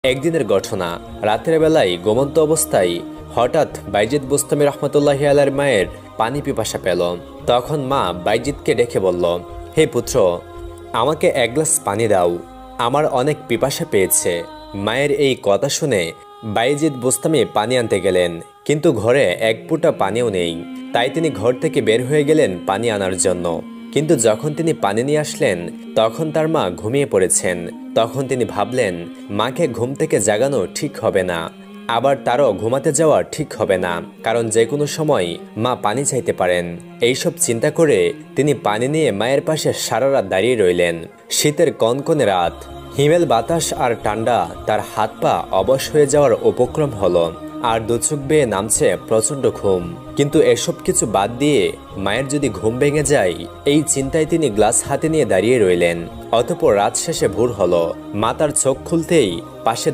একদিনের ঘটনা। রাতের বেলায় ঘুমন্ত অবস্থায় হঠাৎ বাইজিদ বুস্তামি রহমতুল্লাহি আলাইহির মায়ের পানি পিপাসা পেল। তখন মা বাইজিদকে ডেকে বলল, হে পুত্র, আমাকে এক গ্লাস পানি দাও, আমার অনেক পিপাসা পেয়েছে। মায়ের এই কথা শুনে বাইজিদ বুস্তামি পানি আনতে গেলেন, কিন্তু ঘরে এক ফুটা পানিও নেই। তাই তিনি ঘর থেকে বের হয়ে গেলেন পানি আনার জন্য। কিন্তু যখন তিনি পানি নিয়ে আসলেন তখন তার মা ঘুমিয়ে পড়েছেন। তখন তিনি ভাবলেন, মাকে ঘুম থেকে জাগানো ঠিক হবে না, আবার তারও ঘুমাতে যাওয়া ঠিক হবে না, কারণ যে কোনো সময় মা পানি চাইতে পারেন। এইসব চিন্তা করে তিনি পানি নিয়ে মায়ের পাশে সারা রাত দাঁড়িয়ে রইলেন। শীতের কনকনে রাত, হিমেল বাতাস আর ঠান্ডা তার হাত পা অবশ হয়ে যাওয়ার উপক্রম হলো, আর দুচোখ বেয়ে নামছে প্রচন্ড ঘুম। কিন্তু এসব কিছু বাদ দিয়ে মায়ের যদি ঘুম ভেঙে যায়, এই চিন্তায় তিনি গ্লাস হাতে নিয়ে দাঁড়িয়ে রইলেন। অতঃপর রাত শেষে ভোর হলো। মা তার চোখ খুলতেই পাশে